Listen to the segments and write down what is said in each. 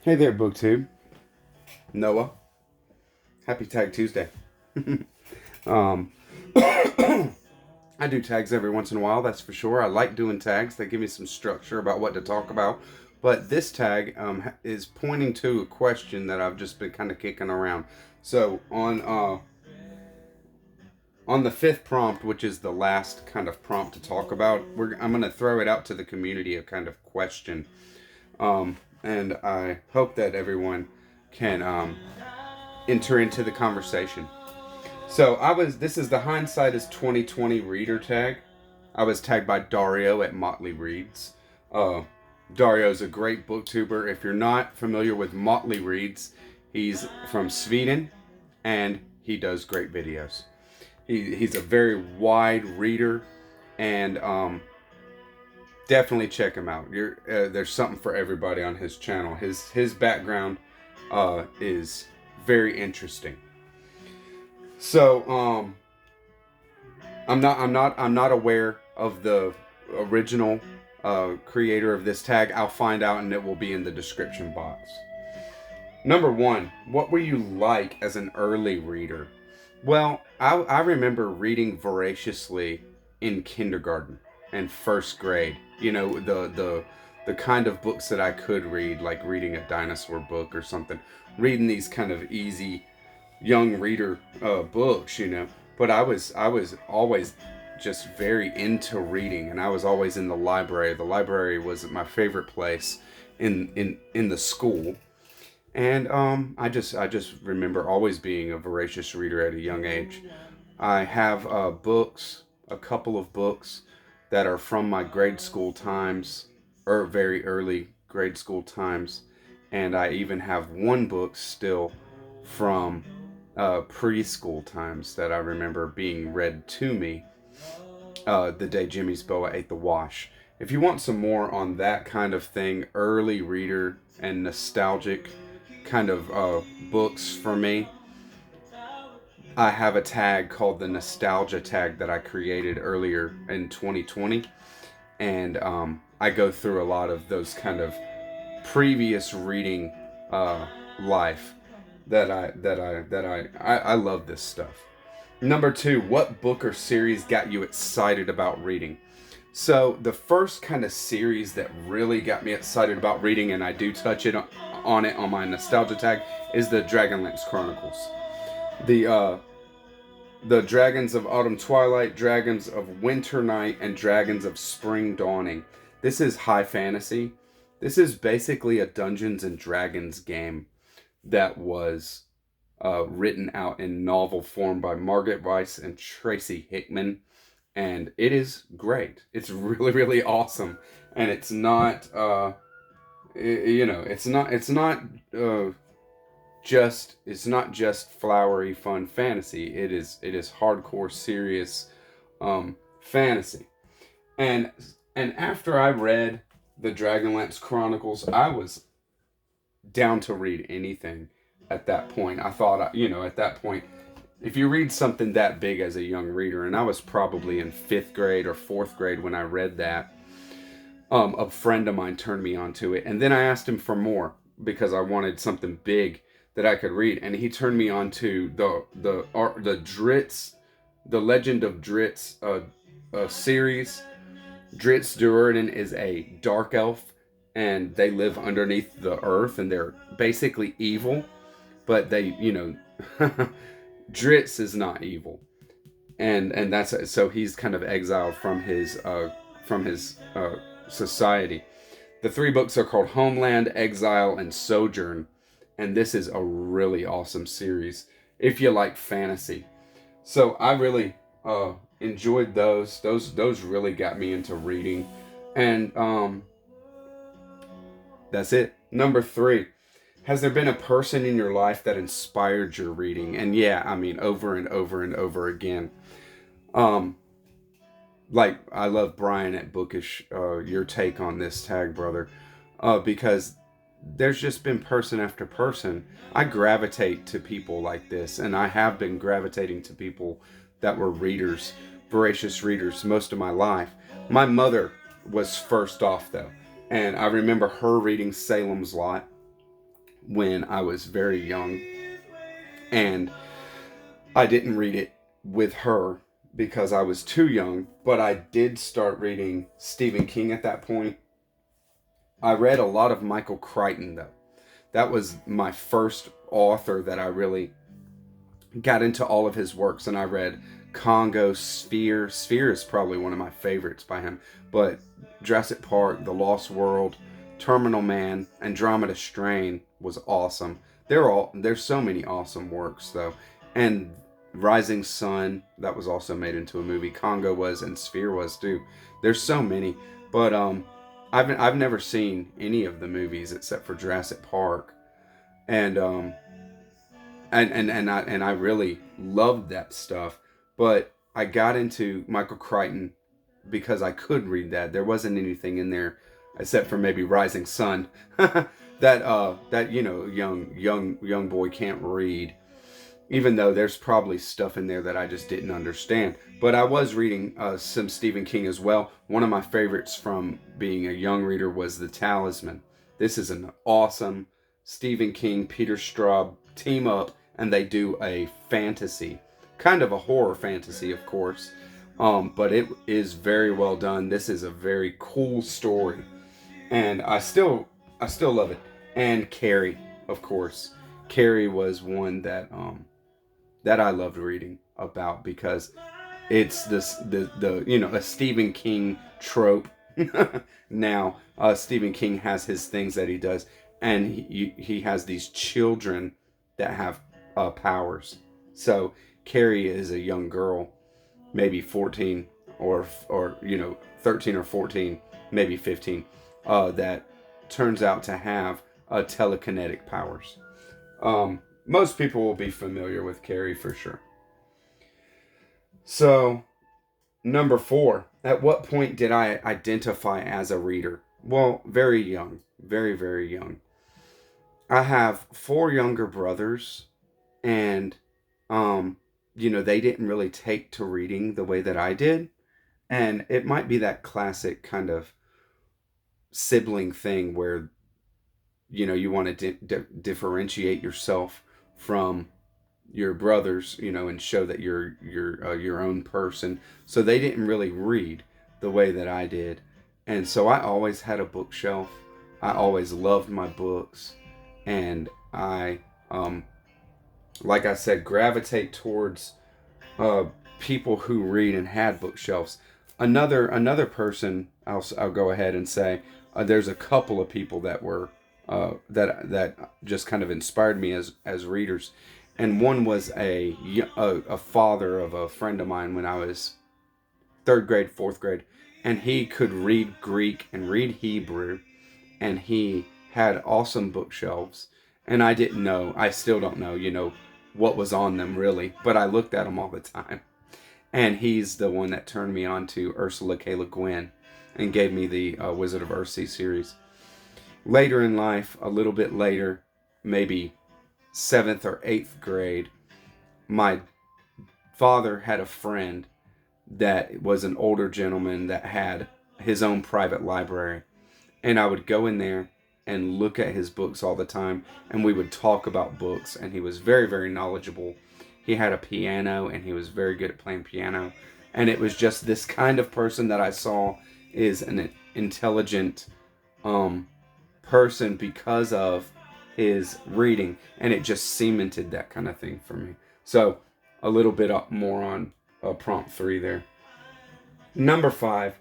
Hey there, BookTube. Noah. Happy Tag Tuesday. um, I do tags every once in a while, that's for sure. I like doing tags. They give me some structure about what to talk about. But this tag is pointing to a question that I've just been kind of kicking around. So on the fifth prompt, which is the last kind of prompt to talk about, I'm going to throw it out to the community, a kind of question. And I hope that everyone can enter into the conversation. So this is the Hindsight is 2020 reader tag. I was tagged by Dario at Motley Reads. Uh, Dario's a great booktuber. If you're not familiar with Motley Reads, he's from Sweden and he does great videos. He's a very wide reader, and definitely check him out. There's something for everybody on his channel. His background is very interesting. So I'm not aware of the original creator of this tag. I'll find out, and it will be in the description box. Number one, what were you like as an early reader? Well, I remember reading voraciously in kindergarten and first grade. You know, the kind of books that I could read, like reading a dinosaur book or something. Reading these kind of easy young reader books, you know. But I was always just very into reading, and I was always in the library. The library was my favorite place in the school. And I just remember always being a voracious reader at a young age. I have books, a couple of books that are from my grade school times, or very early grade school times, and I even have one book still from preschool times that I remember being read to me the day Jimmy's Boa ate the wash. If you want some more on that kind of thing, early reader and nostalgic kind of books for me, I have a tag called the nostalgia tag that I created earlier in 2020, and I go through a lot of those kind of previous reading life I love this stuff. Number two, what book or series got you excited about reading? So the first kind of series that really got me excited about reading, and I do touch it on it on my nostalgia tag, is the Dragonlance Chronicles. The Dragons of Autumn Twilight, Dragons of Winter Night, and Dragons of Spring Dawning. This is high fantasy. This is basically a Dungeons and Dragons game that was written out in novel form by Margaret Weiss and Tracy Hickman, and it is great. It's really, really awesome, and it's not, it's not just flowery fun fantasy. It is hardcore serious fantasy, and after I read the Dragonlance Chronicles, I was down to read anything at that point. I thought, at that point, if you read something that big as a young reader, and I was probably in 5th grade or 4th grade when I read that, a friend of mine turned me onto it, and then I asked him for more because I wanted something big that I could read, and he turned me on to the Dritz, the Legend of Dritz series. Dritz Duerden is a dark elf, and they live underneath the earth, and they're basically evil, but they, Dritz is not evil, and that's so he's kind of exiled from his society. The 3 books are called Homeland, Exile, and Sojourn, and this is a really awesome series if you like fantasy. So I really enjoyed those. Those really got me into reading, and that's it. Number 3. Has there been a person in your life that inspired your reading? And yeah, I mean, over and over and over again. Like, I love Brian at Bookish, your take on this tag, brother, because there's just been person after person. I gravitate to people like this, and I have been gravitating to people that were readers, voracious readers, most of my life. My mother was first off, though, and I remember her reading Salem's Lot when I was very young, and I didn't read it with her because I was too young, but I did start reading Stephen King at that point. I read a lot of Michael Crichton, though. That was my first author that I really got into all of his works, and I read Congo, Sphere. Sphere is probably one of my favorites by him, but Jurassic Park, The Lost World, Terminal Man, Andromeda Strain was awesome. There's so many awesome works though, and Rising Sun, that was also made into a movie. Congo was, and Sphere was too. There's so many, but I've never seen any of the movies except for Jurassic Park, and I really loved that stuff. But I got into Michael Crichton because I could read that. There wasn't anything in there except for maybe Rising Sun that young boy can't read. Even though there's probably stuff in there that I just didn't understand. But I was reading some Stephen King as well. One of my favorites from being a young reader was The Talisman. This is an awesome Stephen King, Peter Straub team up, and they do a fantasy, kind of a horror fantasy, of course. But it is very well done. This is a very cool story, and I still love it. And Carrie, of course. Carrie was one that I loved reading about because it's the a Stephen King trope. Now Stephen King has his things that he does, and he has these children that have powers. So Carrie is a young girl, maybe 14 or 13 or 14, maybe 15, that turns out to have telekinetic powers. Most people will be familiar with Carrie for sure. So, number 4. At what point did I identify as a reader? Well, very young. Very, very young. I have 4 younger brothers, and, they didn't really take to reading the way that I did. And it might be that classic kind of sibling thing where, you want to differentiate yourself from your brothers, and show that you're your own person. So they didn't really read the way that I did, and so I always had a bookshelf. I always loved my books, and I, like I said, gravitate towards people who read and had bookshelves. Another person, I'll go ahead and say, there's a couple of people that were that just kind of inspired me as readers, and one was a father of a friend of mine when I was 3rd grade, 4th grade, and he could read Greek and read Hebrew, and he had awesome bookshelves, and I still don't know, what was on them really, but I looked at them all the time, and he's the one that turned me on to Ursula K. Le Guin and gave me the Wizard of Earthsea series. Later in life, a little bit later, maybe 7th or 8th grade, my father had a friend that was an older gentleman that had his own private library. And I would go in there and look at his books all the time, and we would talk about books, and he was very, very knowledgeable. He had a piano, and he was very good at playing piano. And it was just this kind of person that I saw is an intelligent person because of his reading, and it just cemented that kind of thing for me. So a little bit more on prompt 3 there. Number 5,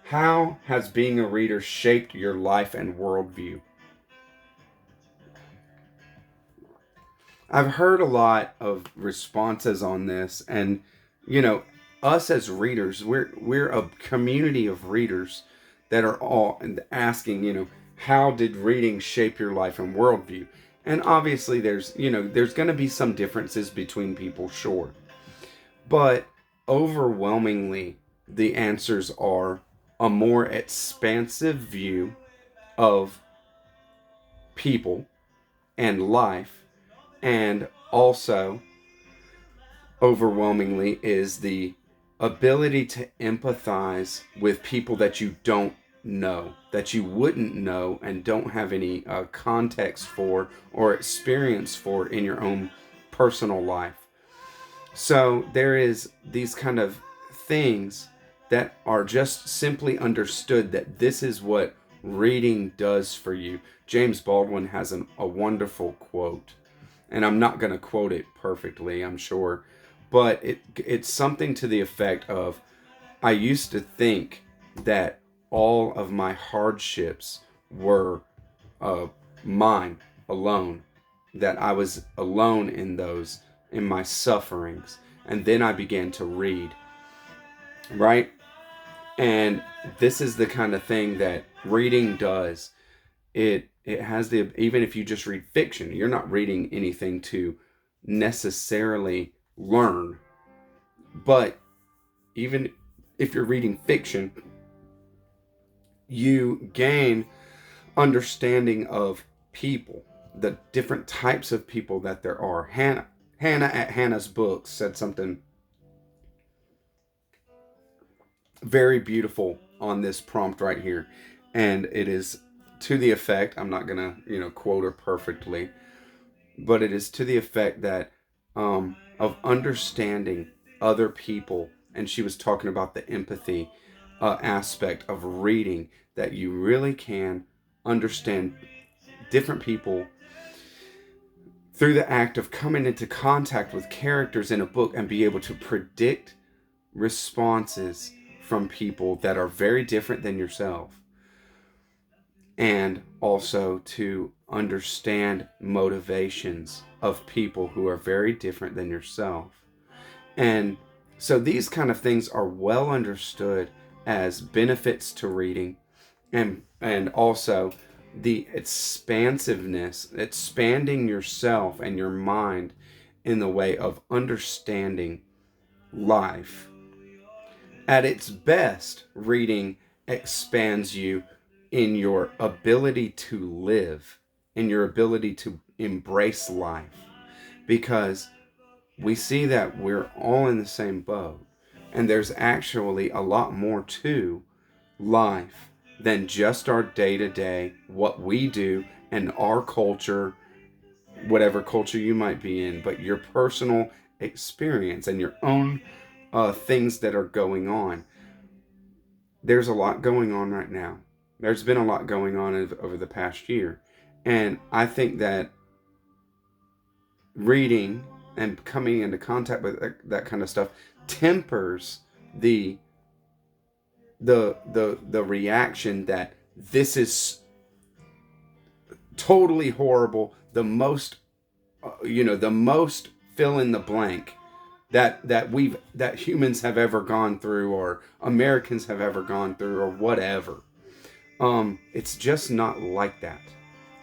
how has being a reader shaped your life and worldview? I've heard a lot of responses on this, and us as readers, we're a community of readers that are all asking, how did reading shape your life and worldview? And obviously there's going to be some differences between people, sure. But overwhelmingly, the answers are a more expansive view of people and life, and also overwhelmingly is the ability to empathize with people that you don't know, that you wouldn't know and don't have any context for or experience for in your own personal life. So there is these kind of things that are just simply understood, that this is what reading does for you. James Baldwin has a wonderful quote, and I'm not going to quote it perfectly, I'm sure, but it's something to the effect of, I used to think that all of my hardships were uh, mine alone, that I was alone in those, in my sufferings. And then I began to read, right? And this is the kind of thing that reading does. It has the, even if you just read fiction, you're not reading anything to necessarily learn. But even if you're reading fiction, you gain understanding of people, the different types of people that there are. Hannah at Hannah's Books said something very beautiful on this prompt right here, and it is to the effect, I'm not gonna quote her perfectly, but it is to the effect that of understanding other people, and she was talking about the empathy aspect of reading, that you really can understand different people through the act of coming into contact with characters in a book and be able to predict responses from people that are very different than yourself, and also to understand motivations of people who are very different than yourself. And so these kind of things are well understood as benefits to reading, and also the expansiveness, expanding yourself and your mind in the way of understanding life. At its best, reading expands you in your ability to live, in your ability to embrace life, because we see that we're all in the same boat, and there's actually a lot more to life than just our day to day, what we do, and our culture, whatever culture you might be in, but your personal experience and your own things that are going on. There's a lot going on right now. There's been a lot going on over the past year. And I think that reading and coming into contact with that kind of stuff tempers the the reaction that this is totally horrible, the most the most fill in the blank that humans have ever gone through, or Americans have ever gone through, or whatever. It's just not like that.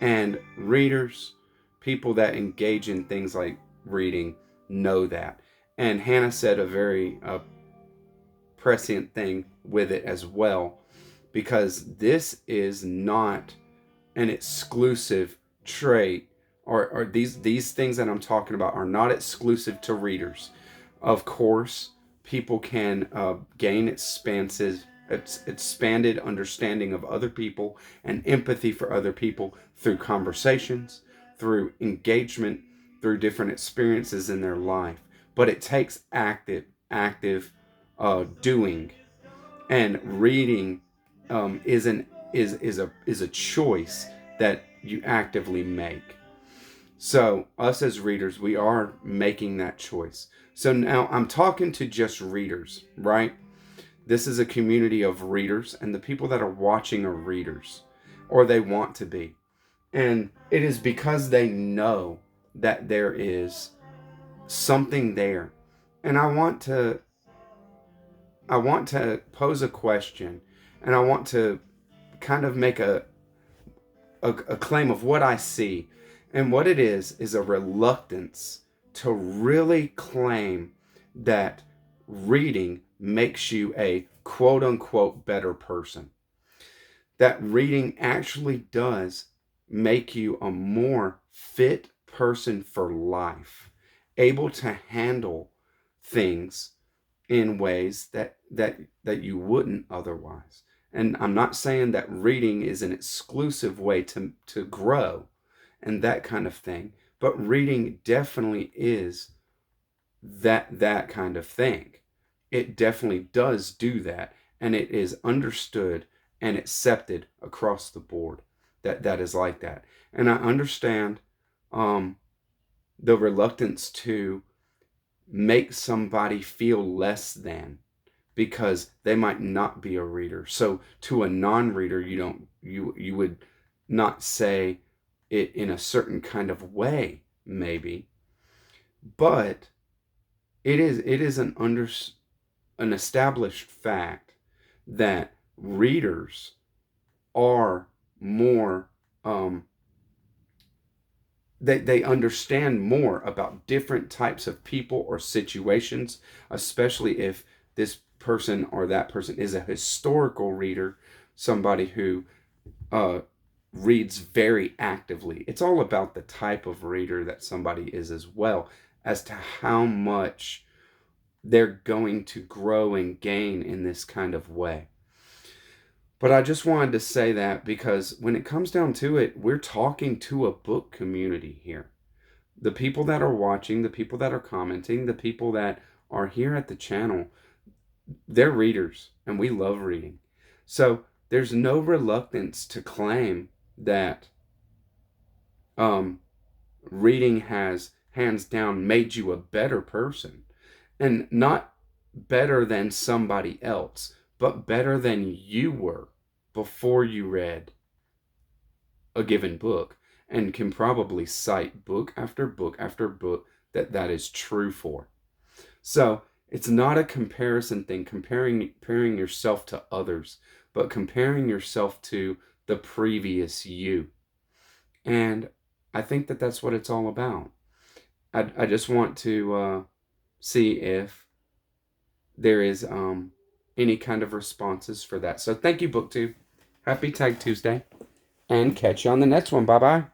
And readers, people that engage in things like reading, know that. And Hannah said a very prescient thing with it as well, because this is not an exclusive trait, or these things that I'm talking about are not exclusive to readers. Of course, people can gain expanded understanding of other people and empathy for other people through conversations, through engagement, through different experiences in their life. But it takes active doing, and reading is a choice that you actively make. So us as readers, we are making that choice. So now I'm talking to just readers, right? This is a community of readers, and the people that are watching are readers, or they want to be. And it is because they know that there is something there. And I want to pose a question, and I want to kind of make a claim of what I see. And what it is a reluctance to really claim that reading makes you a quote unquote better person. That reading actually does make you a more fit person for life, able to handle things in ways that you wouldn't otherwise. And I'm not saying that reading is an exclusive way to grow and that kind of thing, but reading definitely is that kind of thing. It definitely does do that, and it is understood and accepted across the board that is like that. And I understand um, the reluctance to make somebody feel less than because they might not be a reader. So to a non-reader, you would not say it in a certain kind of way, maybe, but it is an established fact that readers are more they understand more about different types of people or situations, especially if this person or that person is a historical reader, somebody who uh, reads very actively. It's all about the type of reader that somebody is as well as to how much they're going to grow and gain in this kind of way. But I just wanted to say that because when it comes down to it, we're talking to a book community here. The people that are watching, the people that are commenting, the people that are here at the channel, they're readers and we love reading. So there's no reluctance to claim that um, reading has hands down made you a better person, and not better than somebody else, but better than you were before you read a given book, and can probably cite book after book after book that is true for. So it's not a comparison thing, comparing yourself to others, but comparing yourself to the previous you. And I think that that's what it's all about. I just want to see if there is any kind of responses for that. So thank you, BookTube. Happy Tag Tuesday, and catch you on the next one. Bye bye.